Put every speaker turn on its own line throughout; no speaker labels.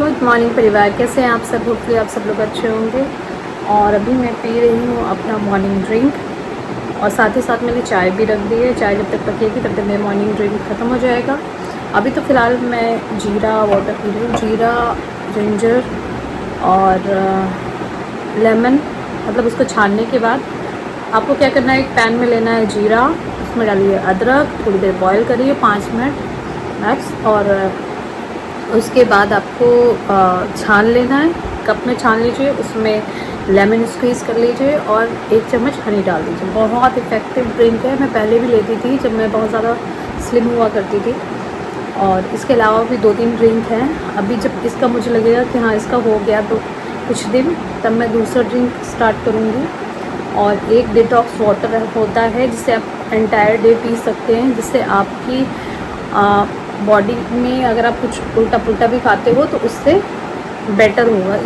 Good morning परिवार, कैसे हैं आप सब। होपफुली आप सब लोग अच्छे होंगे। और अभी मैं पी रही हूँ अपना मॉर्निंग ड्रिंक और साथ ही साथ मैंने चाय भी रख दी है। चाय जब तक पकेगी तब तक मेरा मॉर्निंग ड्रिंक ख़त्म हो जाएगा। अभी तो फ़िलहाल मैं जीरा वाटर पी रही हूँ। जीरा, जिंजर और लेमन, मतलब उसको छानने के बाद आपको क्या करना है, एक पैन में लेना है जीरा, उसमें डालिए अदरक, थोड़ी देर बॉईल करिए 5 मिनट मैक्स, और उसके बाद आपको छान लेना है। कप में छान लीजिए, उसमें लेमन स्क्वीज़ कर लीजिए और 1 चम्मच हनी डाल दीजिए। बहुत इफ़ेक्टिव ड्रिंक है। मैं पहले भी लेती थी जब मैं बहुत ज़्यादा स्लिम हुआ करती थी। और इसके अलावा भी 2-3 ड्रिंक हैं। अभी जब इसका मुझे लगेगा कि हाँ इसका हो गया तो कुछ दिन, तब मैं दूसरा ड्रिंक स्टार्ट करूँगी। और एक डिटॉक्स वाटर होता है जिससे आप एंटायर डे पी सकते हैं, जिससे आपकी बॉडी में अगर आप कुछ उल्टा पुल्टा भी खाते हो तो उससे बेटर होगा।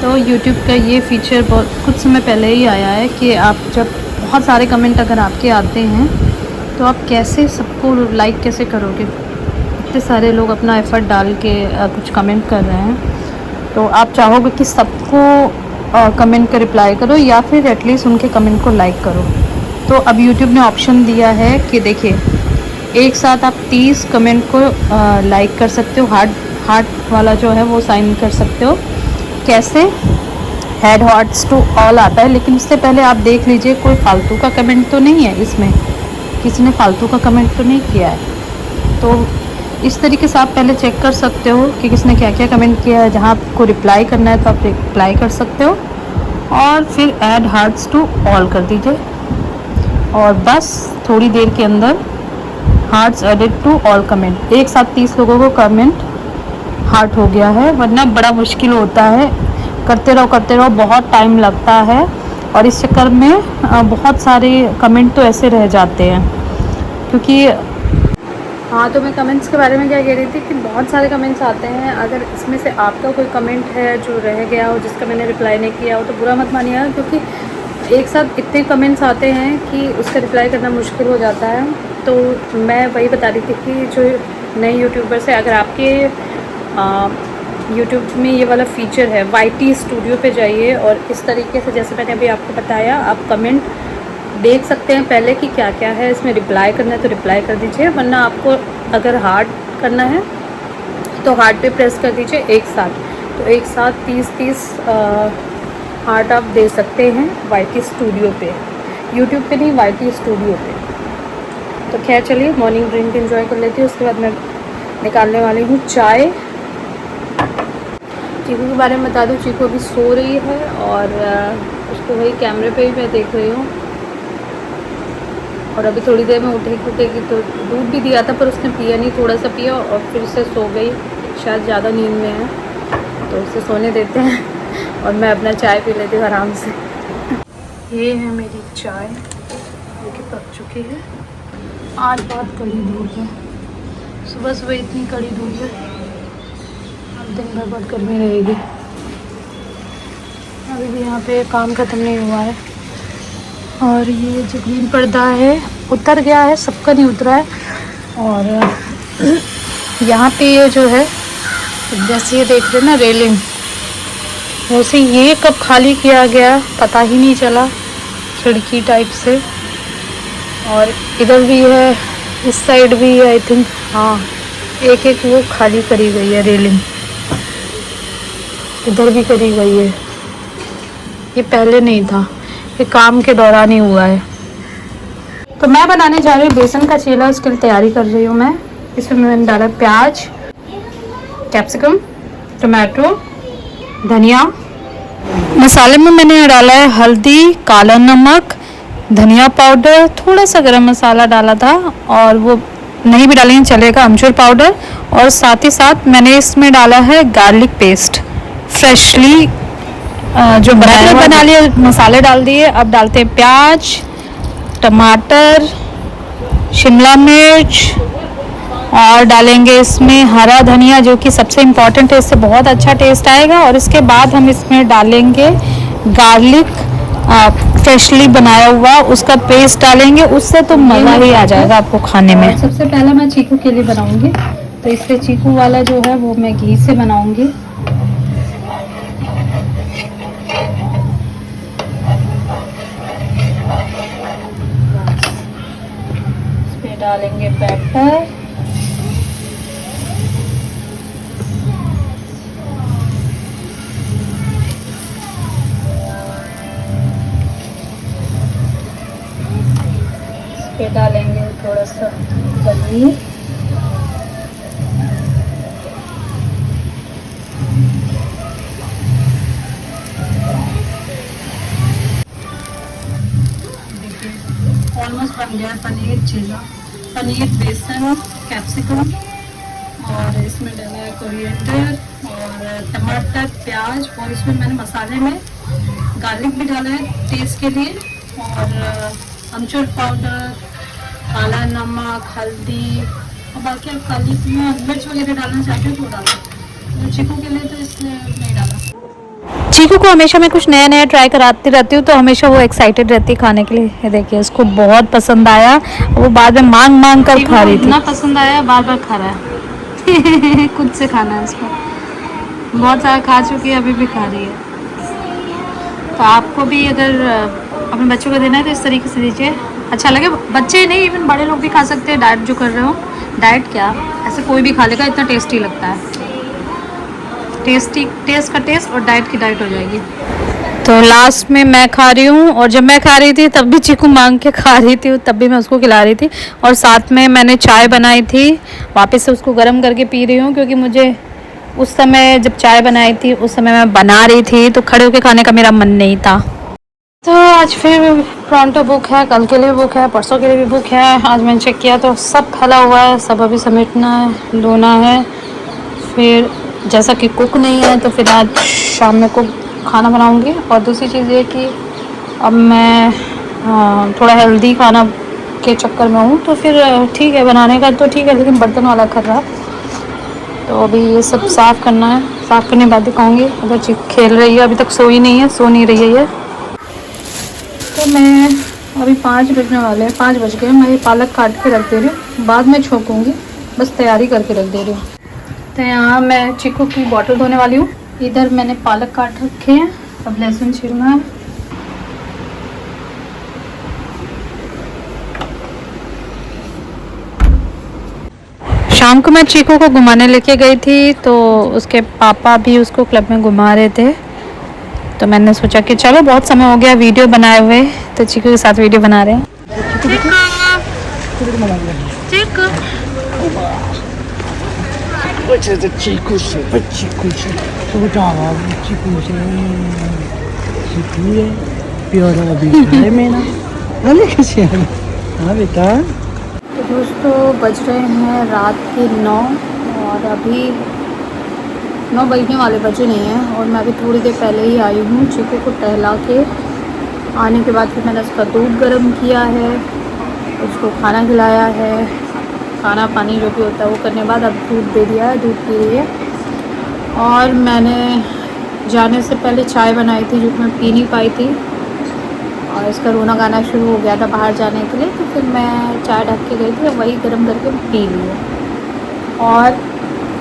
तो YouTube का ये फीचर बहुत कुछ समय पहले ही आया है कि आप जब बहुत सारे कमेंट अगर आपके आते हैं तो आप कैसे सबको लाइक कैसे करोगे। इतने सारे लोग अपना एफ़र्ट डाल के कुछ कमेंट कर रहे हैं, तो आप चाहोगे कि सबको कमेंट का रिप्लाई करो या फिर एटलीस्ट उनके कमेंट को लाइक करो। तो अब YouTube ने ऑप्शन दिया है कि देखिए, एक साथ आप 30 कमेंट को लाइक कर सकते हो। हार्ट वाला जो है वो साइन कर सकते हो। कैसे? हेड हार्ट्स टू ऑल आता है, लेकिन उससे पहले आप देख लीजिए कोई फालतू का कमेंट तो नहीं है इसमें, किसी ने फालतू का कमेंट तो नहीं किया है। तो इस तरीके से आप पहले चेक कर सकते हो कि किसने क्या क्या कमेंट किया है। जहाँ आपको रिप्लाई करना है तो आप रिप्लाई कर सकते हो और फिर ऐड हार्ट्स टू ऑल कर दीजिए और बस थोड़ी देर के अंदर hearts added to all comment. एक साथ 30 लोगों को कमेंट हार्ट हो गया है, वरना बड़ा मुश्किल होता है। करते रहो बहुत टाइम लगता है और इस चक्कर में बहुत सारे कमेंट तो ऐसे रह जाते हैं। क्योंकि हाँ, तो मैं कमेंट्स के बारे में क्या कह रही थी कि बहुत सारे कमेंट्स आते हैं। अगर इसमें से आपका कोई कमेंट है जो रह गया हो, जिसका मैंने रिप्लाई नहीं किया हो, तो बुरा मत मानिएगा, क्योंकि एक साथ इतने कमेंट्स आते हैं कि उसका रिप्लाई करना मुश्किल हो जाता है। तो मैं वही बता रही थी कि जो नए यूट्यूबर्स है, अगर आपके यूट्यूब में ये वाला फ़ीचर है, YT स्टूडियो पे जाइए और इस तरीके से जैसे मैंने अभी आपको बताया, आप कमेंट देख सकते हैं पहले कि क्या क्या है। इसमें रिप्लाई करना है तो रिप्लाई कर दीजिए, वरना आपको अगर हार्ट करना है तो हार्ट पे प्रेस कर दीजिए एक साथ। तो एक साथ 30 हार्ट आप दे सकते हैं YT स्टूडियो पे, यूट्यूब पे नहीं, YT स्टूडियो पे। तो खैर चलिए, मॉर्निंग ड्रिंक एंजॉय कर लेती हूँ। उसके बाद मैं निकालने वाली हूँ चाय। चीकू के बारे में बता दूँ, चीकू अभी सो रही है और उसको वही कैमरे पे ही मैं देख रही हूँ। और अभी थोड़ी देर में उठेगी तो दूध भी दिया था पर उसने पिया नहीं, थोड़ा सा पिया और फिर से सो गई। शायद ज़्यादा नींद में है, तो उसे सोने देते हैं और मैं अपना चाय पी लेती हूँ आराम से। ये है मेरी चाय जो कि पक चुकी है। आज बहुत कड़ी धूप है, सुबह सुबह इतनी कड़ी धूप है, अब दिन भर बहुत गर्मी रहेगी। अभी भी यहाँ पे काम ख़त्म नहीं हुआ है और ये जो ग्रीन पर्दा है उतर गया है, सबका नहीं उतरा है। और यहाँ पे ये जो है, जैसे ये देख रहे हैं ना रेलिंग, वैसे ये कब खाली किया गया पता ही नहीं चला, खिड़की टाइप से। और इधर भी है, इस साइड भी है आई थिंक, हाँ एक वो खाली करी गई है रेलिंग, इधर भी करी गई है। ये पहले नहीं था, ये काम के दौरान ही हुआ है। तो मैं बनाने जा रही हूँ बेसन का चीला, उसके लिए तैयारी कर रही हूँ मैं। इसमें मैंने डाला प्याज, कैप्सिकम, टमाटो, धनिया। मसाले में मैंने डाला है हल्दी, काला नमक, धनिया पाउडर, थोड़ा सा गरम मसाला डाला था और वो नहीं भी डालेंगे चलेगा, अमचूर पाउडर। और साथ ही साथ मैंने इसमें डाला है गार्लिक पेस्ट, फ्रेशली जो बना लिए, मसाले डाल दिए। अब डालते हैं प्याज, टमाटर, शिमला मिर्च और डालेंगे इसमें हरा धनिया, जो कि सबसे इम्पॉर्टेंट है, इससे बहुत अच्छा टेस्ट आएगा। और इसके बाद हम इसमें डालेंगे गार्लिक फ्रेशली बनाया हुआ, उसका पेस्ट डालेंगे, उससे तो मज़ा ही आ जाएगा आपको खाने में। सबसे पहला मैं चीकू के लिए बनाऊंगी, तो इससे चीकू वाला जो है वो मैं घी से बनाऊंगी। इसमें डालेंगे बैटर। इस पे डालेंगे थोड़ा सा पनीर। ऑलमोस्ट बन गया पनीर चिल्ला। पनीर, बेसन, कैप्सिकम और इसमें डाला है कोरिएंडर और टमाटर, प्याज, और इसमें मैंने मसाले में गार्लिक भी डाला है टेस्ट के लिए, और अमचूर पाउडर, काला नमक, हल्दी, और बाकी आप काली मिर्च वगैरह डालना चाहते हो तो डालो। तो चिकू के लिए तो इसलिए नहीं डाला। चीकू को हमेशा मैं कुछ नया नया ट्राई कराती रहती हूँ, तो हमेशा वो एक्साइटेड रहती है खाने के लिए। ये देखिए, उसको बहुत पसंद आया, वो बाद में मांग मांग कर खा रही थी। इतना पसंद आया, बार बार खा रहा है। खुद से खाना है उसको, बहुत सारा खा चुकी है, अभी भी खा रही है। तो आपको भी अगर अपने बच्चों को देना है तो इस तरीके से दीजिए, अच्छा लगे। बच्चे नहीं, इवन बड़े लोग भी खा सकते हैं, डाइट जो कर रहे हो। डाइट क्या, ऐसे कोई भी खा लेगा, इतना टेस्टी लगता है। टेस्टी, टेस्ट का टेस्ट और डाइट की डाइट हो जाएगी। तो लास्ट में मैं खा रही हूँ, और जब मैं खा रही थी तब भी चीकू मांग के खा रही थी, तब भी मैं उसको खिला रही थी। और साथ में मैंने चाय बनाई थी, वापस से उसको गर्म करके पी रही हूँ, क्योंकि मुझे उस समय जब चाय बनाई थी उस समय मैं बना रही थी, तो खड़े होकर खाने का मेरा मन नहीं था। तो आज फिर प्रॉन्टो बुक है, कल के लिए बुक है, परसों के लिए भी बुक है। आज मैंने चेक किया तो सब फैला हुआ है, सब अभी समेटना है, धोना है। फिर जैसा कि कुक नहीं है तो फिर आज शाम में कुक खाना बनाऊंगी। और दूसरी चीज़ ये कि अब मैं थोड़ा हेल्दी खाना के चक्कर में हूँ, तो फिर ठीक है, बनाने का तो ठीक है, लेकिन बर्तन वाला कर रहा। तो अभी ये सब साफ़ करना है, साफ़ करने के बाद दिखाऊँगी। अगर चीज़ खेल रही है, अभी तक सोई नहीं है, सो नहीं रही है ये। तो मैं अभी 5 बजने वाले हैं, 5 बज गए। मैं ये पालक काट के रख दे रही हूँ, बाद में छोंकूँगी, बस तैयारी करके रख दे रही हूँ। तो यहाँ मैं चीकू की बॉटल धोने वाली हूँ। इधर मैंने पालक काट रखे हैं, अब लहसुन छीलना है। शाम को मैं चीकू को घुमाने लेके गई थी, तो उसके पापा भी उसको क्लब में घुमा रहे थे, तो मैंने सोचा कि चलो बहुत समय हो गया वीडियो बनाए हुए, तो चीकू के साथ वीडियो बना रहे हैं। तो दोस्तों, बज रहे हैं रात के 9, और अभी 9 बजने वाले बजे नहीं हैं, और मैं अभी थोड़ी देर पहले ही आई हूँ। चीकू को टहला के आने के बाद फिर मैंने उसका दूध गर्म किया है, उसको खाना खिलाया है, खाना पानी जो भी होता है वो करने के बाद अब दूध दे दिया है, दूध पी रही है। और मैंने जाने से पहले चाय बनाई थी, जो मैं पी नहीं पाई थी, और इसका रोना गाना शुरू हो गया था बाहर जाने के लिए, तो फिर मैं चाय ढक के गई थी, वही गर्म करके पी ली है। और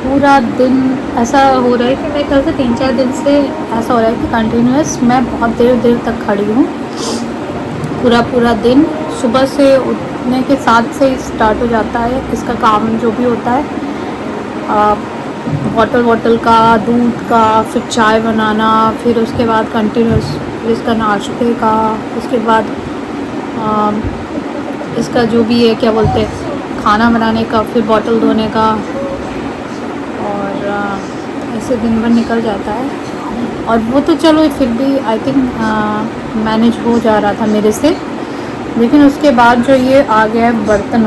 पूरा दिन ऐसा हो रहा है कि मेरे ख्याल से 3-4 दिन से ऐसा हो रहा है कि कंटिन्यूस मैं बहुत देर तक खड़ी हूँ। पूरा दिन सुबह से उठने के साथ से स्टार्ट हो जाता है इसका काम, जो भी होता है, बॉटल का, दूध का, फिर चाय बनाना, फिर उसके बाद कंटिन्यूस इसका नाश्ते का, उसके बाद इसका जो भी है क्या बोलते हैं खाना बनाने का, फिर बॉटल धोने का, और ऐसे दिन भर निकल जाता है। और वो तो चलो फिर भी आई थिंक मैनेज हो जा रहा था मेरे से, लेकिन उसके बाद जो ये आ गया है बर्तन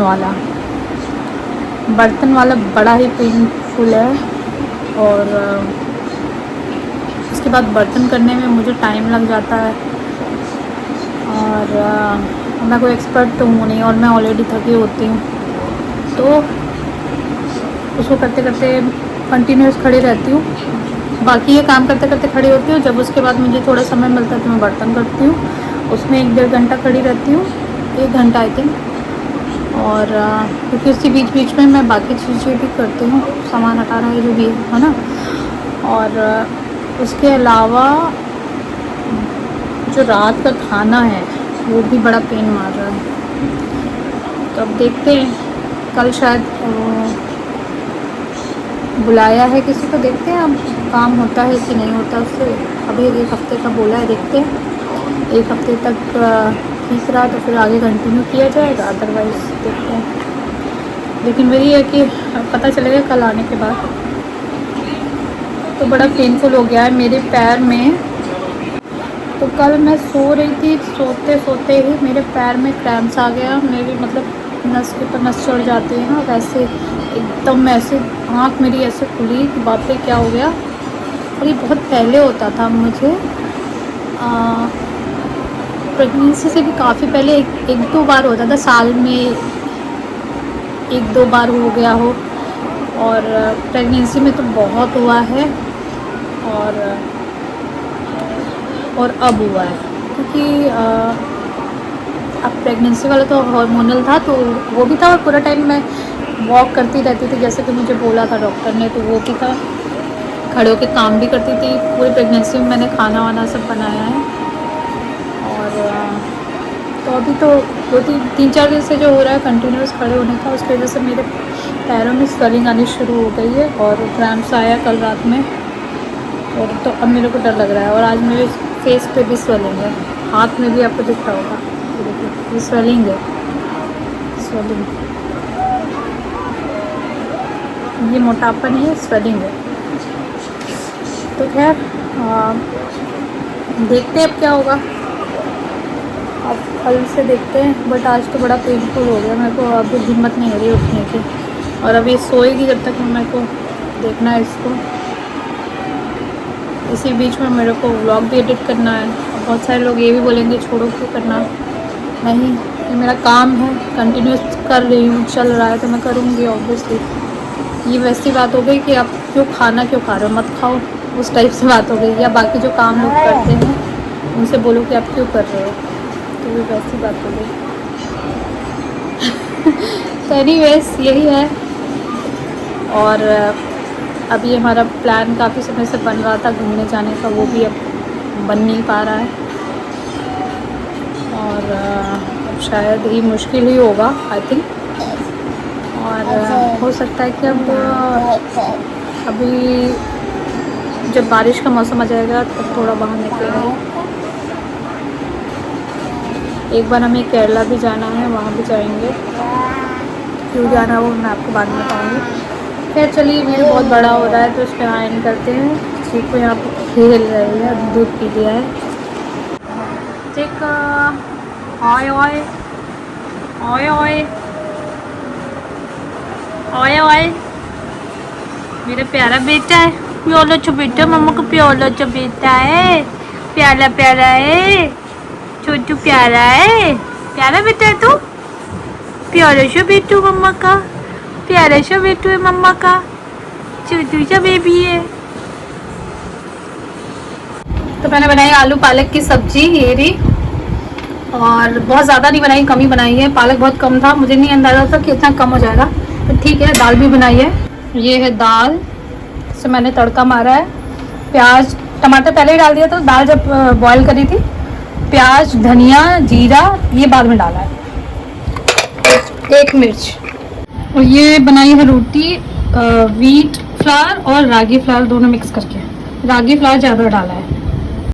वाला बड़ा ही पेनफुल है। और उसके बाद बर्तन करने में मुझे टाइम लग जाता है, और मैं कोई एक्सपर्ट तो हूँ नहीं, और मैं ऑलरेडी थकी होती हूँ, तो उसको करते करते कंटिन्यूस खड़ी रहती हूँ। बाकी ये काम करते करते खड़ी होती हूँ। जब उसके बाद मुझे थोड़ा समय मिलता है तो मैं बर्तन करती हूँ, उसमें 1-1.5 घंटा खड़ी रहती हूँ, 1 घंटा आई थिंक। और क्योंकि उसी बीच में मैं बाकी चीज़ें भी करती हूँ, सामान हटाना है जो भी है ना। और उसके अलावा जो रात का खाना है वो भी बड़ा पेन मार रहा है, तो अब देखते हैं कल शायद बुलाया है किसी को, देखते हैं अब काम होता है कि नहीं होता उससे। अभी 1 हफ्ते का बोला है, देखते हैं 1 हफ्ते तक ठीक रहा तो फिर आगे कंटिन्यू किया जाएगा, अदरवाइज़ देखते हैं। लेकिन वही है कि पता चलेगा कल आने के बाद। तो बड़ा पेनफुल हो गया है मेरे पैर में। तो कल मैं सो रही थी, सोते सोते ही मेरे पैर में क्रैम्प्स आ गया। मेरी मतलब नस के ऊपर नस चढ़ जाती है ना, वैसे एकदम ऐसे आँख मेरी ऐसे खुली कि बाप रे क्या हो गया। और ये बहुत पहले होता था मुझे, प्रेगनेंसी से भी काफ़ी पहले, एक दो बार होता था साल में, 1-2 बार हो गया हो। और प्रेगनेंसी में तो बहुत हुआ है, और अब हुआ है क्योंकि अब प्रेगनेंसी वाला तो हार्मोनल था तो वो भी था, और पूरा टाइम मैं वॉक करती रहती थी जैसे कि मुझे बोला था डॉक्टर ने, तो वो भी था। खड़े होकर काम भी करती थी। पूरी प्रेगनेंसी में मैंने खाना वाना सब बनाया है। और तो अभी तो 2-3-4 दिन से जो हो रहा है कंटिन्यूस खड़े होने का, उसकी वजह से मेरे पैरों में स्वेलिंग आनी शुरू हो गई है और क्रैम्प्स आया कल रात में। और तो अब मेरे को डर लग रहा है। और आज मेरे फेस पे भी स्वेलिंग है, हाथ में भी आपको दिख रहा होगा, ये देखिए ये स्वेलिंग है, स्वेलिंग। ये मोटापा नहीं है, स्वेलिंग है। तो खैर देखते हैं अब क्या होगा, अब कल से देखते हैं। बट आज तो बड़ा पेनफुल हो गया मेरे को, अभी हिम्मत नहीं हो रही उठने की। और अभी सोएगी जब तक मेरे को देखना है इसको। इसी बीच में मेरे को व्लॉग भी एडिट करना है। और बहुत सारे लोग ये भी बोलेंगे छोड़ो क्यों करना, नहीं ये मेरा काम है, कंटिन्यूस कर रही हूँ, चल रहा है तो मैं करूँगी ऑब्वियसली। ये वैसी बात हो गई कि आप क्यों खा रहे हो, मत खाओ, उस टाइप से बात हो गई। या बाकी जो काम लोग करते हैं उनसे बोलो कि आप क्यों कर रहे हो, तो ये वैसी बात हो गई। तो एनीवेज यही है। और अभी हमारा प्लान काफ़ी समय से बन रहा था घूमने जाने का, वो भी अब बन नहीं पा रहा है। और अब शायद ही मुश्किल ही होगा आई थिंक। और हो सकता है कि अब अभी जब बारिश का मौसम आ जाएगा तब थोड़ा बाहर निकलेंगे। एक बार हमें केरला भी जाना है, वहाँ भी जाएंगे। क्यों जाना वो मैं आपको बाद में बताऊँगी। खैर चलिए, वीडियो बहुत बड़ा हो रहा है तो इस पर आयन करते हैं। ठीक को यहाँ पर खेल रही है, दूध पी लिया है। ठीक ओए ओए ओए ओए ओए ओए, मेरा प्यारा बेटा है, प्याला चा बेटा, मम्मा का प्याला चा बेटा है, प्याला प्यारा है, छोटू प्यारा है, प्यारा बेटा है तू, प्यारा सा बेटू मम्मा का, प्यारा सा बेटू है मम्मा का, छोटू सा बेबी है। तो मैंने बनाई आलू पालक की सब्जी, ये रही। और बहुत ज़्यादा नहीं बनाई, कम ही बनाई है। पालक बहुत कम था, मुझे नहीं अंदाज़ा था कि इतना कम हो जाएगा, तो ठीक है। दाल भी बनाई है, ये है दाल, इसे मैंने तड़का मारा है। प्याज टमाटर पहले ही डाल दिया था, दाल जब बॉईल करी थी। प्याज, धनिया, जीरा ये बाद में डाला है, 1 मिर्च। और ये बनाई है रोटी व्हीट फ्लावर और रागी फ्लावर दोनों मिक्स करके, रागी फ्लावर ज़्यादा डाला है।